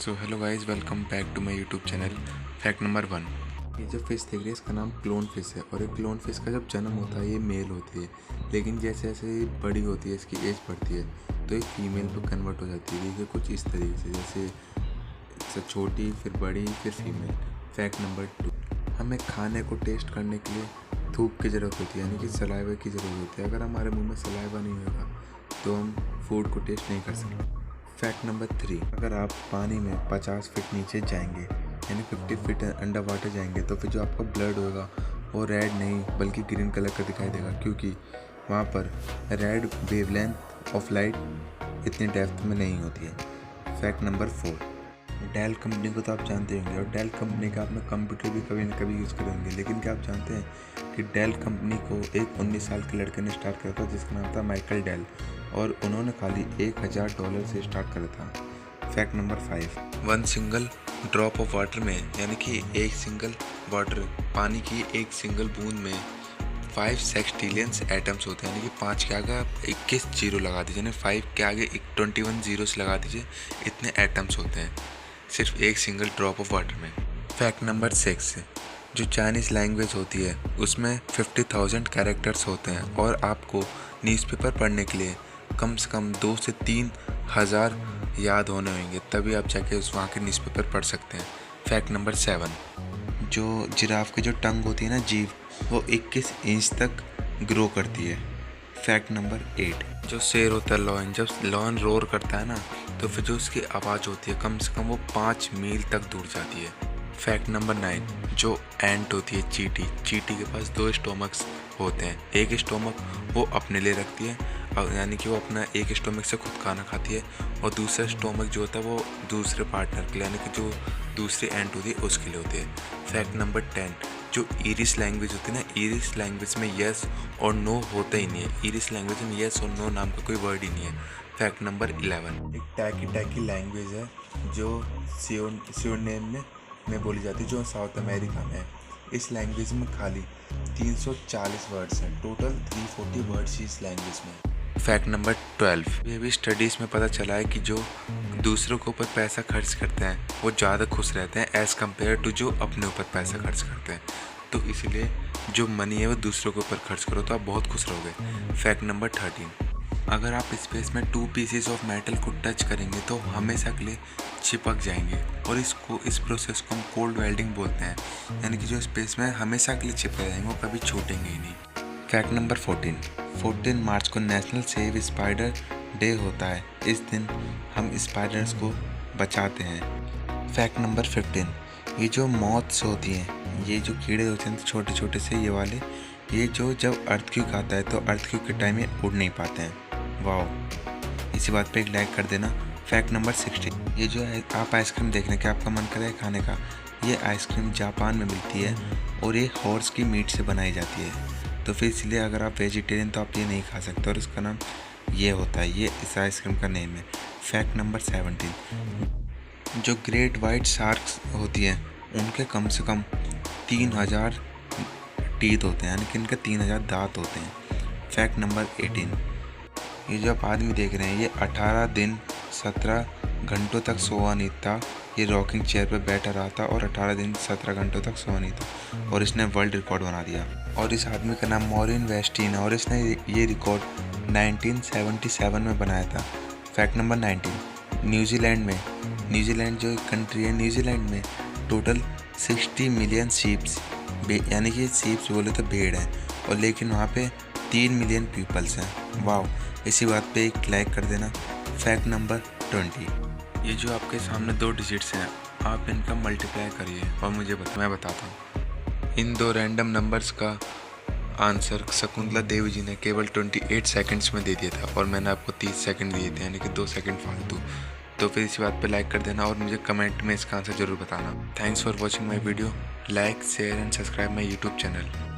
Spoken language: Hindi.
So hello guys, welcome back to my YouTube channel. Fact number 1। ये जो फिश देख रही है इसका नाम क्लोन फिश है। और एक क्लोन फिश का जब जन्म होता है ये मेल होती है, लेकिन जैसे जैसे ये बड़ी होती है, इसकी एज बढ़ती है, तो एक फीमेल पे कन्वर्ट हो जाती है। देखिए कुछ इस तरीके से, जैसे छोटी, फिर बड़ी, फिर फीमेल। Fact number 2। हमें खाने को टेस्ट करने के लिए थूक की ज़रूरत होती है, यानी कि सलाइवा की ज़रूरत होती है। अगर हमारे मुंह में सलाइवा नहीं होगा तो हम फूड को टेस्ट नहीं कर सकते। Fact number 3। अगर आप पानी में 50 फीट नीचे जाएंगे, यानी 50 फीट अंडर वाटर जाएंगे, तो फिर जो आपका ब्लड होगा वो रेड नहीं बल्कि ग्रीन कलर का दिखाई देगा, क्योंकि वहाँ पर रेड वेवलेंथ ऑफ लाइट इतनी डेप्थ में नहीं होती है। Fact number 4। डेल कंपनी को तो आप जानते होंगे, और डेल कंपनी का आपने कंप्यूटर भी कभी ना कभी यूज़ करे होंगे। लेकिन क्या आप जानते हैं कि डेल कंपनी को एक 19 साल के लड़के ने स्टार्ट करा था, जिसका नाम था माइकल डेल, और उन्होंने खाली $1000 से स्टार्ट करा था। Fact number 5। 1 single drop of water में, यानी कि एक सिंगल वाटर पानी की एक सिंगल बूंद में 5 सेक्सटिलियंस एटम्स होते हैं, यानी कि 5 के आगे आप 21 जीरो लगा दीजिए, यानी 5 के आगे 21 जीरोस लगा दीजिए, इतने एटम्स होते हैं सिर्फ एक सिंगल ड्रॉप ऑफ वाटर में। Fact number 6। जो चाइनीज़ लैंग्वेज होती है उसमें 50,000 कैरेक्टर्स होते हैं, और आपको न्यूज़पेपर पढ़ने के लिए कम से कम 2 से 3 हज़ार याद होने होंगे, तभी आप जाके वहाँ के न्यूज़पेपर पढ़ सकते हैं। Fact number 7। जो जिराफ की जो टंग होती है ना, जीभ, वो 21 इंच तक ग्रो करती है। Fact number 8। जो शेर होता है लॉयन, जब लॉयन रोर करता है ना, तो फिर जो उसकी आवाज़ होती है कम से कम वो 5 मील तक दूर जाती है। Fact number 9। जो एंट होती है चींटी, चींटी के पास 2 स्टोमक्स होते हैं। एक स्टोमक वो अपने लिए रखती है, और यानी कि वो अपना एक स्टोमक से खुद खाना खाती है, और दूसरा स्टोमक जो होता है वो दूसरे पार्टनर के लिए, यानी कि जो दूसरी एंट होती है उसके लिए होती है। Fact number 10। जो ईरिश लैंग्वेज होती है ना, ईरिश लैंग्वेज में यस और नो होता ही नहीं है। ईरिश लैंग्वेज में यस और नो नाम का कोई वर्ड ही नहीं है। Fact number 11। एक टैकी लैंग्वेज है जो सियोनेम में बोली जाती है, जो साउथ अमेरिका में है। इस लैंग्वेज में खाली 340 वर्ड्स हैं, टोटल 340 वर्ड्स इस लैंग्वेज में। Fact number 12। ये भी स्टडीज़ में पता चला है कि जो दूसरों के ऊपर पैसा खर्च करते हैं वो ज़्यादा खुश रहते हैं एज़ कम्पेयर टू जो अपने ऊपर पैसा खर्च करते हैं। तो इसलिए जो मनी है वो दूसरों के ऊपर खर्च करो तो आप बहुत खुश रहोगे। Fact number 13। अगर आप स्पेस में 2 पीसेस ऑफ मेटल को टच करेंगे तो हमेशा के लिए चिपक जाएंगे, और इस प्रोसेस को हम कोल्ड वेल्डिंग बोलते हैं, यानी कि जो स्पेस में हमेशा के लिए चिपक जाएंगे, वो कभी छूटेंगे ही नहीं। फैक्ट नंबर 14 मार्च को नेशनल सेव स्पाइडर डे होता है। इस दिन हम स्पाइडर्स को बचाते हैं। Fact number 15। ये जो मॉथ्स होती हैं, ये जो कीड़े होते हैं छोटे छोटे से ये वाले, ये जो जब अर्थक्वेक आता है तो अर्थक्वेक के टाइम में उड़ नहीं पाते हैं। वाह, इसी बात पे एक लाइक कर देना। Fact number 16। ये जो है आप आइसक्रीम देखने का आपका मन करे खाने का, ये आइसक्रीम जापान में मिलती है, और ये हॉर्स की मीट से बनाई जाती है। तो फिर इसलिए अगर आप वेजिटेरियन तो आप ये नहीं खा सकते, और इसका नाम ये होता है, ये इस आइसक्रीम का नेम है। Fact number 17। जो ग्रेट वाइट शार्क्स होती हैं उनके कम से कम 3000 टीथ होते हैं, यानी कि इनके 3000 दांत होते हैं। Fact number 18। ये जो आप आदमी देख रहे हैं ये 18 दिन 17 घंटों तक सोया नहीं था। ये रॉकिंग चेयर पर बैठा रहा था और 18 दिन 17 घंटों तक सोया नहीं था, और इसने वर्ल्ड रिकॉर्ड बना दिया। और इस आदमी का नाम मॉरिन वेस्टीन है, और इसने ये रिकॉर्ड 1977 में बनाया था। Fact number 19। न्यूजीलैंड जो एक कंट्री है, न्यूजीलैंड में टोटल 60 मिलियन शीप्स, यानी कि शीप्स बोले तो भेड़ हैं, और लेकिन वहाँ पे 3 मिलियन पीपल्स हैं। वाह, इसी बात पे एक लाइक कर देना। Fact number 20। ये जो आपके सामने 2 डिजिट्स हैं, आप इनका मल्टीप्लाई करिए और मुझे मैं बताता हूँ। इन 2 रैंडम नंबर्स का आंसर शकुंतला देवी जी ने केवल 28 सेकंड्स में दे दिया था, और मैंने आपको 30 सेकंड दिए थे, यानी कि 2 सेकंड फालतू। तो फिर इसी बात पे लाइक कर देना, और मुझे कमेंट में इसका आंसर ज़रूर बताना। Thanks for watching my video. Like, share and subscribe my YouTube channel.